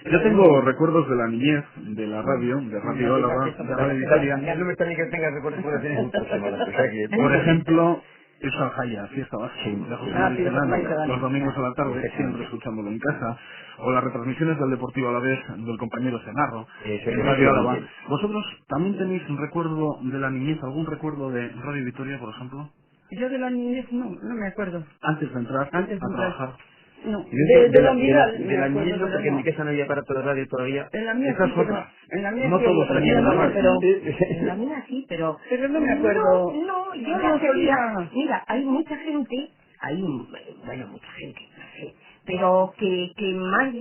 Yo tengo recuerdos de la niñez, de la radio, de Radio Álava, de Radio Italia. No me extraña que tengas recuerdos por tener muchas semanas. Por ejemplo, Euskal Jaya, Fiesta Vasca, de José Luis Fernando, los domingos a la tarde, siempre escuchándolo en casa, o las retransmisiones del Deportivo Alavés del compañero Senarro, en Radio Álava. ¿Vosotros también tenéis un recuerdo de la niñez, algún recuerdo de Radio Vitoria, por ejemplo? Yo de la niñez no me acuerdo. Antes de entrar a trabajar. No, de la niñez no, porque en mi casa no había aparato de radio todavía. En la mía sí, en la mía no todos tenían la radio. En la mía sí, pero no me acuerdo. No, yo no sabía. Mira, hay mucha gente, mucha gente, no sé, pero que más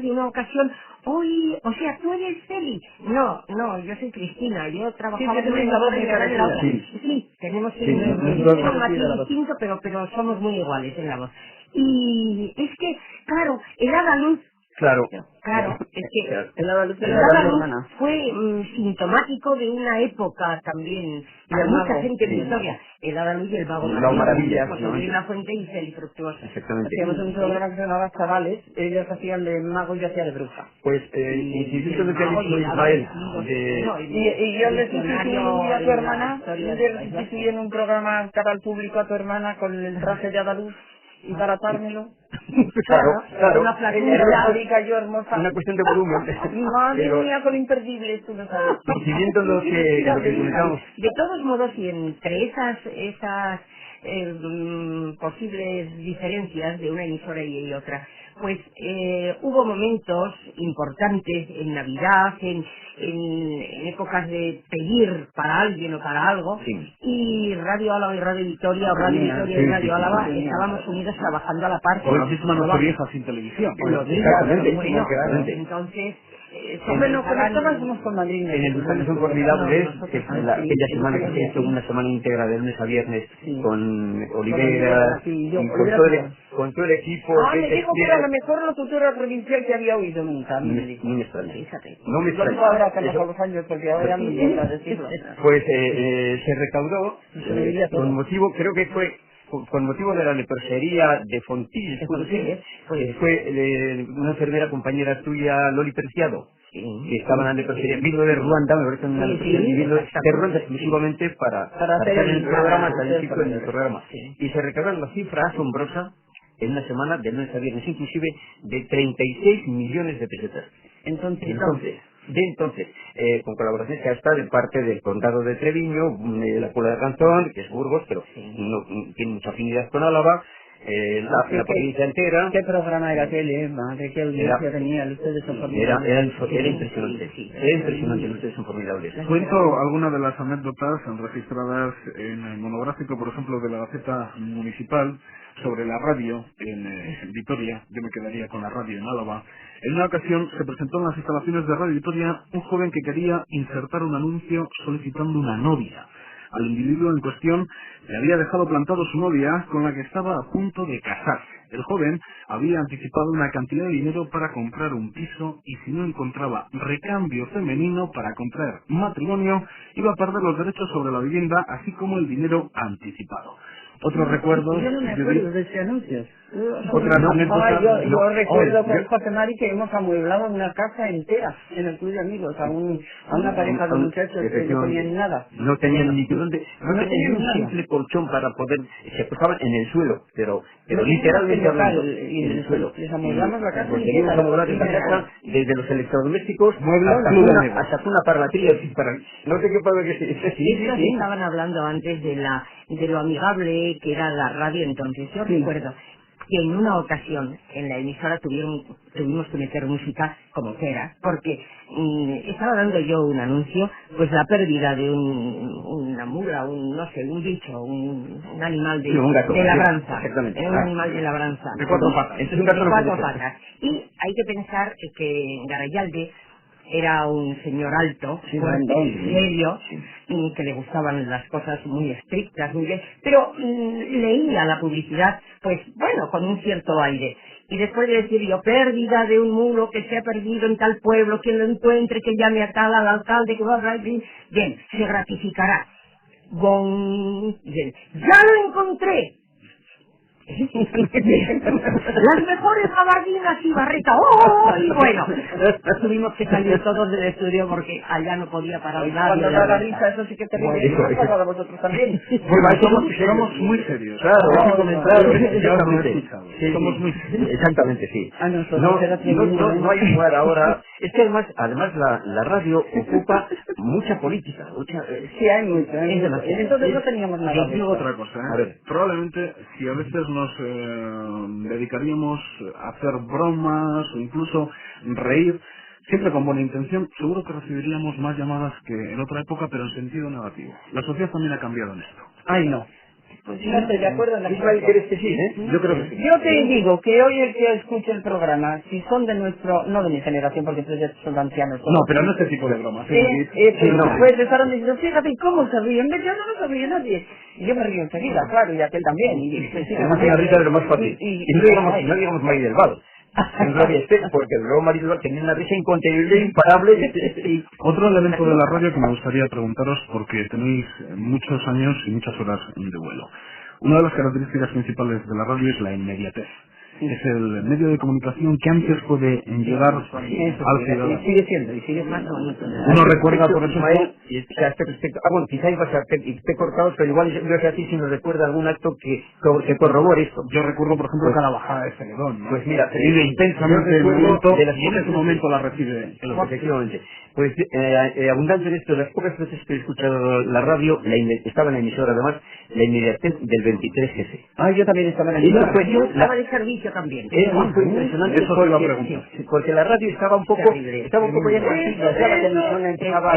de una ocasión, oye, o sea, tú eres Celi. No, yo soy Cristina, yo trabajaba en la voz de Sí, tenemos un matiz distinto, pero somos muy iguales en la voz. Y es que, claro, el Adaluz, es que el Adaluz fue sintomático de una época también, para mucha gente en Vitoria. El Adaluz y el Vago Maravilla, José Luis Lafuente y Celi Fructuosa. Exactamente. Hacíamos un programa que se llamaba Chavales, ellos hacían de mago y yo hacía de bruja. Pues, Instituto de Feliz Ismael. Y yo le sustituí a tu hermana, le sustituí en un programa cara al público a tu hermana con el traje de Adaluz. Y para atármelo. Claro. Una flaquita, yo hermosa. Una cuestión de volumen. Madre mía, con imperdibles, tú lo sabes. Siguiendo lo que comentamos. De todos modos, y entre esas posibles diferencias de una emisora y otra, pues hubo momentos importantes en Navidad, en épocas de pedir para alguien o para algo, y Radio Álava y Radio Vitoria, o Radio Vitoria y Radio Álava estábamos unidos trabajando a la par. O la misma Nochevieja sin televisión. Exactamente. Entonces, bueno, conectábamos con Madrid. En el Bucanes son formidables, que es aquella semana que se hizo una semana íntegra de lunes a viernes con Olivera, con todo el equipo. Me dijo que era la mejor locutora provincial que había oído nunca. No me extraña. No me extraña. Ahora que los años, porque ahora me importa decirlo. Pues se recaudó con motivo, creo que fue con motivo de la leprosería de Fontís, fue una enfermera compañera tuya, Loli Preciado, que estaba en la leprosería, vino de Ruanda, me parece, una leprosería, vino de Ruanda exclusivamente para hacer el programa, en el programa. Y se recaudó una cifra asombrosa en una semana, de lunes a viernes, inclusive de 36 millones de pesetas. Entonces, con colaboraciones que hasta de parte del Condado de Treviño, de la Puebla de Cantón, que es Burgos, pero no tiene mucha afinidad con Álava, la provincia entera. ¿Qué programa era aquel, madre? ¿Qué audiencia tenían? Ustedes son formidables. Era impresionante. Era impresionante, ustedes son formidables. Cuento algunas de las anécdotas registradas en el monográfico, por ejemplo, de la Gaceta Municipal sobre la radio en Vitoria. Yo me quedaría con la radio en Álava. En una ocasión se presentó en las instalaciones de Radio Vitoria un joven que quería insertar un anuncio solicitando una novia. Al individuo en cuestión le había dejado plantado su novia con la que estaba a punto de casarse. El joven había anticipado una cantidad de dinero para comprar un piso y si no encontraba recambio femenino para contraer matrimonio, iba a perder los derechos sobre la vivienda, así como el dinero anticipado. Otros recuerdos... Yo no me acuerdo de ese anuncio. Otras anécdotas... Yo recuerdo con José Mari que hemos amueblado una casa entera en el club de amigos a una pareja de muchachos que no tenían nada. No tenían ni dónde, no tenían un simple colchón para poder, se posaban en el suelo, pero literalmente hablando, en el suelo. Les amueblamos la casa. Porque teníamos amueblar esa casa desde los electrodomésticos hasta una parlatilla, no sé qué puede que sea. Sí. Estaban hablando antes de lo amigable que era la radio entonces. Yo recuerdo que en una ocasión en la emisora tuvimos que meter música como quiera, porque estaba dando yo un anuncio, pues la pérdida de una mula, un bicho, un animal de labranza. Exactamente. Un animal de labranza. De 4 patas. Este es un gato de 4 patas. Y hay que pensar que Garayalde era un señor alto, fuerte, serio, y que le gustaban las cosas muy estrictas, muy bien, pero leía la publicidad, pues bueno, con un cierto aire. Y después de decir yo, pérdida de un mulo que se ha perdido en tal pueblo, quien lo encuentre, que llame a tal, al alcalde, que va a bien, se gratificará. Bien, ¡ya lo encontré! Las mejores gabardinas y barreta. ¡Oh! Y bueno, tuvimos que salir todos del estudio porque allá no podía parar nadie. Cuando da la risa, eso sí que te ríes. Eso a vosotros también. Somos muy serios. Somos muy serios. Exactamente, sí. No hay lugar ahora. Es que además la radio ocupa mucha política. Sí, hay mucho. Entonces no teníamos nada. Yo digo otra cosa. A ver, probablemente si a veces nos dedicaríamos a hacer bromas o incluso reír, siempre con buena intención, seguro que recibiríamos más llamadas que en otra época, pero en sentido negativo. La sociedad también ha cambiado en esto. Ay, no. Pues no estoy de acuerdo en la Israel, ¿crees que sí? Yo creo que sí. Yo te digo que hoy el que escuche el programa, si son de no de mi generación, porque ustedes ya son ancianos. No, pero no este tipo de bromas. Pues estaban diciendo, fíjate, ¿cómo se ríen? Yo no se ríe nadie. Y yo me río enseguida, claro, y aquel también. La risa de lo más fácil. Y no digamos María del Val. En Gloria esté, porque luego María del Val tenía una risa incontenible, imparable. Otro elemento de la radio que me gustaría preguntaros, porque tenéis muchos años y muchas horas de vuelo. Una de las características principales de la radio es la inmediatez. Es el medio de comunicación que antes puede llegar al ciudadano. Y sigue siendo más bonito. Uno recuerda, por ejemplo... a este respecto, quizá ibas a esté cortado, pero igual yo sé a ti si nos recuerda algún acto que corrobore esto. Yo recuerdo, por ejemplo, cada bajada de Celedón, ¿no? Pues mira, se vive intensamente el momento, y en ese momento la recibe. Efectivamente. Pues abundante en esto, las pocas veces que he escuchado la radio, estaba en la emisora además, la inmediatez del 23S. Yo también estaba en la emisora. Yo estaba de servicio también. Fue impresionante porque la radio estaba un poco ya tranquila, ya la televisión empezaba a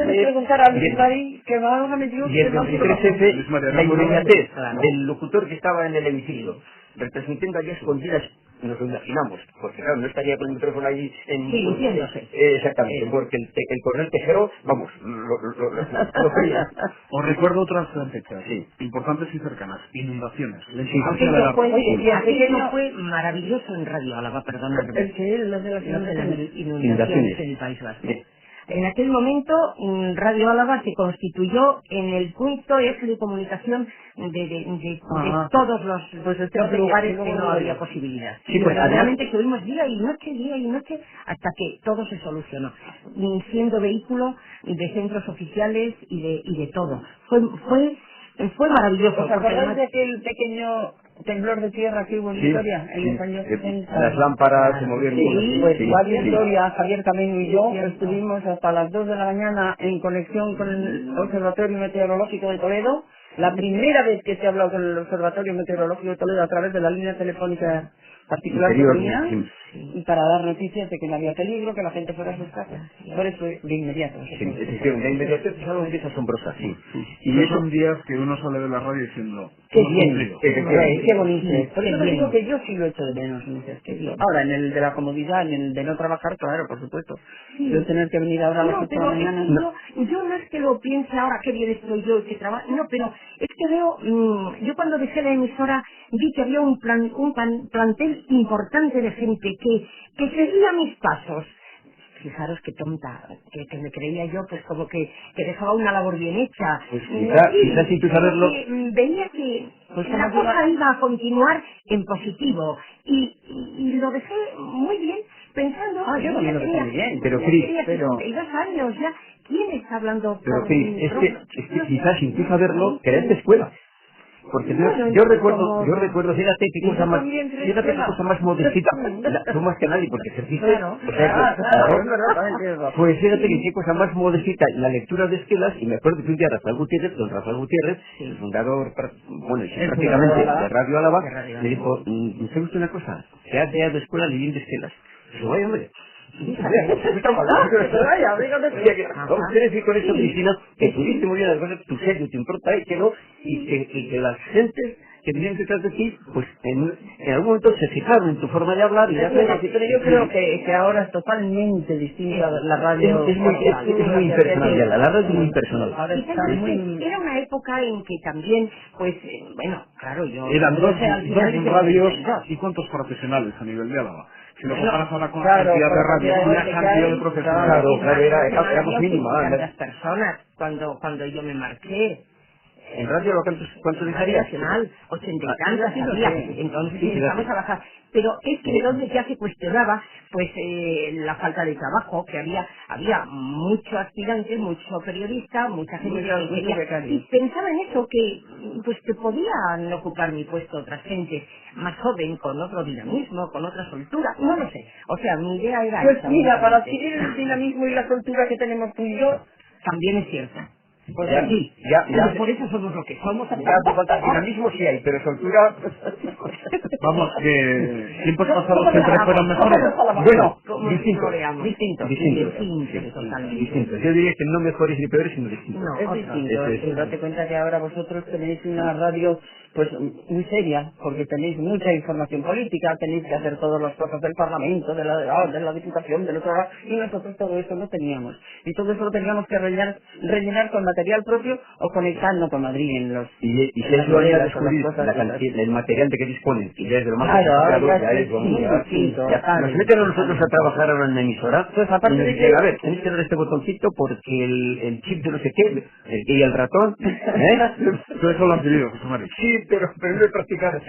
preguntar a alguien que va a una mediocre. Y el 23S, la inmediatez del locutor que estaba en el hemiciclo, representando allá escondidas, nos lo imaginamos, porque claro, no estaría con el micrófono ahí en... Sí, entiéndose. Exactamente, porque el coronel Tejero, vamos, lo quería. Os recuerdo otras fechas importantes y cercanas, inundaciones. Aquello fue maravilloso en Radio Álava, perdonadme. Lo de las inundaciones en el País Vasco. En aquel momento, Radio Álava se constituyó en el punto eje de comunicación de todos los lugares que no había posibilidad. Sí, pues realmente estuvimos día y noche, hasta que todo se solucionó, siendo vehículo de centros oficiales y de todo. Fue maravilloso. ¿Os acordáis de aquel pequeño temblor de tierra que hubo en Vitoria en los años 60? Las lámparas se movieron. Pues Javier Vitoria, Javier Camino y yo estuvimos hasta las 2 de la mañana en conexión con el Observatorio Meteorológico de Toledo La primera vez que se ha hablado con el Observatorio Meteorológico de Toledo a través de la línea telefónica particular que tenía, y para dar noticias de que no había peligro, que la gente fuera a sus casas. Por eso, de inmediato. Sí, de inmediato es algo que es asombrosa, sí. Y son días que uno sale de la radio diciendo, qué hemos bien, cumplido. qué bonito. Por eso te digo que yo sí lo echo de menos, Ulises, qué bien. Ahora, en el de la comodidad, en el de no trabajar, claro, por supuesto. Yo tener que venir ahora a las 8 de la mañana. Yo no es que lo piense ahora, qué bien estoy yo, que trabajo, no, pero es que veo, yo cuando dejé la emisora vi que había un plantel importante de gente que seguía mis pasos. Fijaros qué tonta, que me creía yo, pues como que dejaba una labor bien hecha. Pues quizás sin tú saberlo. Veía que la cosa iba a continuar en positivo y lo dejé muy bien, pensando que yo también lo dejé muy bien. Pero Cris, tenía 62 años ya. ¿Quién está hablando? Pero Cris, es que quizás sin tú saberlo, creaste escuela. Porque yo recuerdo, fíjate qué cosa más modestita, tú más que nadie, porque ejerciste, pues fíjate que qué cosa más modestita, la lectura de esquelas, y me acuerdo que un día don Rafael Gutiérrez, el fundador, bueno, prácticamente de Radio Álava, me dijo, ¿me gusta una cosa? Se ha creado escuela leyendo esquelas. Digo, vaya hombre. Vamos a decir con esto, Cristina, que tuviste muy bien las cosas, tu serio, te importa y que no, y que las gentes que tenían detrás de ti, pues en algún momento se fijaron en tu forma de hablar y de hacer. Pero yo creo que ahora es totalmente distinta la radio. Es muy impersonal, la radio es muy impersonal. Era una época en que también, pues, bueno, claro, yo... Eran dos radios y cuántos profesionales a nivel de Álava. Si lo comparas ahora con la cantidad de radios, una cantidad de profesionales. Claro, éramos mínima. Las personas, cuando yo me marché... ¿En radio cuánto dejarías? Nacional, 80 y tantas había, entonces empezamos a bajar. Pero es que entonces ya se cuestionaba pues la falta de trabajo, que había mucho aspirante, mucho periodista, mucha gente que quería, y pensaba en eso, que pues que podían ocupar mi puesto otras gente más joven, con otro dinamismo, con otra soltura, no lo sé. O sea, mi idea era pues esa. Mira, para adquirir el dinamismo y la soltura que tenemos tú y yo, también es cierto. Pues ya. Por eso somos lo que somos. Dinamismo sí hay, pero soltura... Vamos, que tiempos pasados siempre fueron mejores. Bueno, distintos. Yo diría que no mejores ni peores, sino distintos. No, es distinto. Date cuenta que ahora vosotros tenéis una radio pues muy seria, porque tenéis mucha información política, tenéis que hacer todas las cosas del Parlamento, de la Diputación, del otro lado, y nosotros todo eso no teníamos. Y todo eso lo teníamos que rellenar con material propio o conectando con Madrid en los... Y si es lo de descubrir el material de que disponen, y desde lo más sofisticado, ya es distinto. Nos meten a nosotros a trabajar ahora en la emisora, pues aparte y nos dicen, a ver, tenéis que dar este botoncito porque el chip de no sé qué, y el ratón, Todo eso lo han pedido, José María. Sí, pero no he practicado.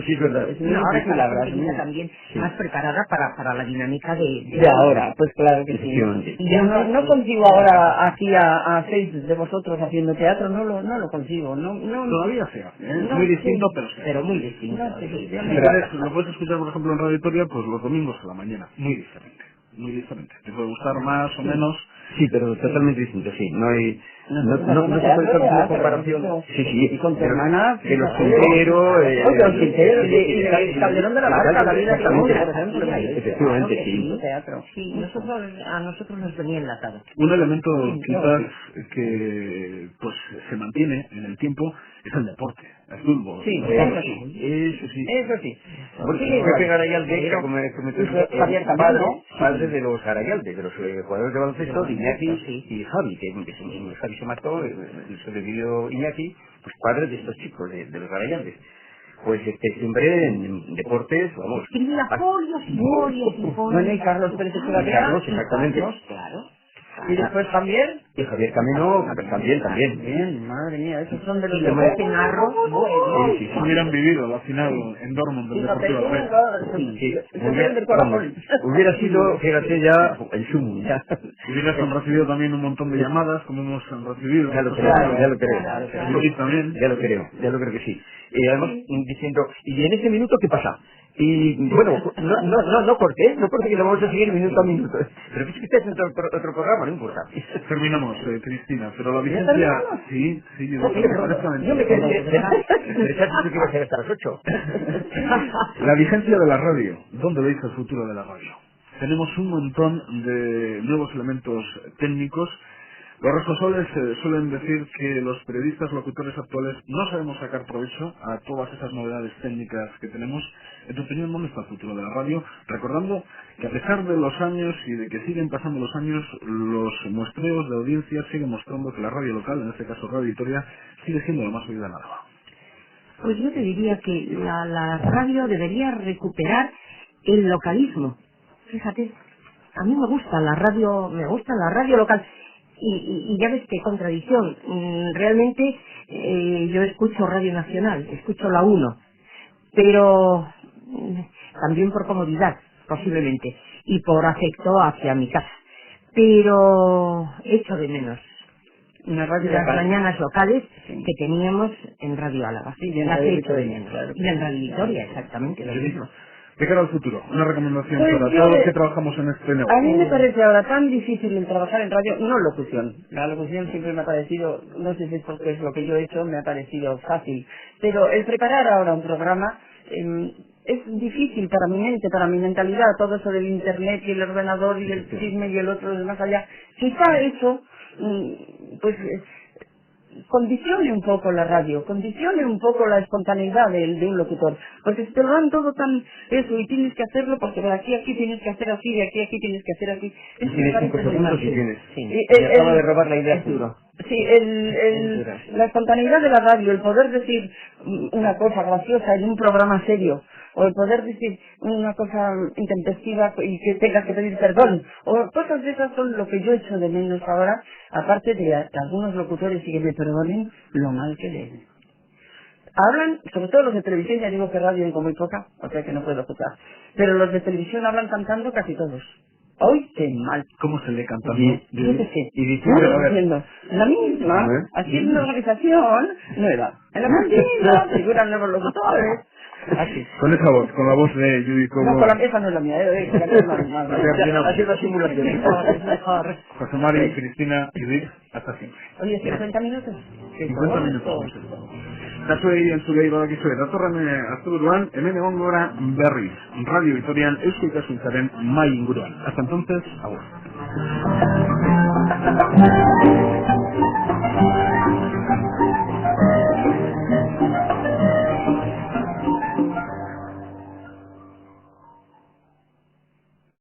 Sí, es verdad. No, ahora es una gente también más preparada para la dinámica de ahora, pues claro que sí. Y yo no consigo ahora aquí a 6 de vosotros haciendo teatro, no lo consigo. Todavía se hace, muy distinto, pero muy distinto. Lo puedes escuchar, por ejemplo, en Radio Victoria, pues los domingos a la mañana, muy diferente. Te puede gustar más o menos. Sí, pero totalmente distinto, sí. No se puede hacer una comparación. Sí, y con tu hermana, que los Quintero, y el Calderón de la Barca, la vida de la por ejemplo. Efectivamente, sí. Sí, a nosotros nos venía enlatado. Un elemento quizás que pues se mantiene en el tiempo es el deporte, el fútbol. Sí, eso sí. Bueno, Pepe Garayalde, Javier Camino, padre de los Garayalde, de los jugadores de baloncesto, Iñaki y Javi, que Javi se mató, sobrevivió Iñaki, pues padre de estos chicos, de los Garayaldes. Pues siempre en deportes, vamos. Escribía folios y folios y folios. Bueno, y Carlos Pérez Echevarría. Carlos, exactamente. Claro. Y después Javier. Y Javier Camino, también. Bien, madre mía, esos son de los que narro. Si hubieran vivido la final en Dortmund del Deportivo hubiera sido, fíjate ya, el sumum. Hubieras recibido también un montón de llamadas, como hemos recibido. Ya lo creo que sí. Y además diciendo, ¿y en ese minuto qué pasa? Y bueno, no corté, que lo vamos a seguir minuto a minuto. Pero es que este es otro programa, no importa. Terminamos, Cristina, pero la vigencia... Sí, yo me quedé... Pensaste que iba a ser hasta las 8. La vigencia de la radio. ¿Dónde veis el futuro de la radio? Tenemos un montón de nuevos elementos técnicos. Los responsables suelen decir que los periodistas locutores actuales no sabemos sacar provecho a todas esas novedades técnicas que tenemos. En tu opinión, ¿dónde está el futuro de la radio? Recordando que a pesar de los años y de que siguen pasando los años, los muestreos de audiencia siguen mostrando que la radio local, en este caso Radio Vitoria, sigue siendo la más oída en Álava. Pues yo te diría que la radio debería recuperar el localismo. Fíjate, a mí me gusta la radio local. Y ya ves qué contradicción. Realmente yo escucho Radio Nacional, escucho la 1, pero también por comodidad, posiblemente, y por afecto hacia mi casa. Pero echo de menos una radio las local. Mañanas locales que teníamos en Radio Álava. Sí, y en las Radio echo de Vitoria, menos. claro. Y en Radio Vitoria, exactamente lo mismo. De cara al futuro, una recomendación Pues para yo todos los que trabajamos en este negocio. A mí me parece ahora tan difícil el trabajar en radio, no locución. La locución siempre me ha parecido, no sé si es porque es lo que yo he hecho, me ha parecido fácil. Pero el preparar ahora un programa es difícil para mi mente, para mi mentalidad, todo eso del internet y el ordenador y el chisme y el otro de más allá. Quizá eso, pues condicione un poco la radio, condicione un poco la espontaneidad de un locutor, porque si te lo dan todo tan eso y tienes que hacerlo porque de aquí a aquí tienes que hacer así, de aquí a aquí tienes que hacer así. Eso me parece muy mal. Me acaba de robar la idea, Arturo. Sí, la espontaneidad de la radio, el poder decir una cosa graciosa en un programa serio, o el poder decir una cosa intempestiva y que tengas que pedir perdón, o cosas de esas son lo que yo echo de menos ahora, aparte de algunos locutores y que me perdonen lo mal que leen. Hablan, sobre todo los de televisión, ya digo que radio digo muy poca, o sea que no puedo escuchar, pero los de televisión hablan cantando casi todos. ¡Ay, qué mal! ¿Cómo se le canta? Yo qué sé. Y diciendo, la misma, así en una organización nueva. En la cantina figuran nuevos locutores. Así. Con esa voz, con la voz de Judy como... No, esa no es la mía, con la mía es más. Así la simulación. Es mejor. José Mari, Cristina, Judith, hasta siempre. Oye, 50 minutos. 50 minutos. Kasuei entzulei badakizue, datorren asteburuan, hemen egon gora berriz, Radio Vitorian Eusko Ikaskuntzaren mahai inguruan. Hasta entonces, agur.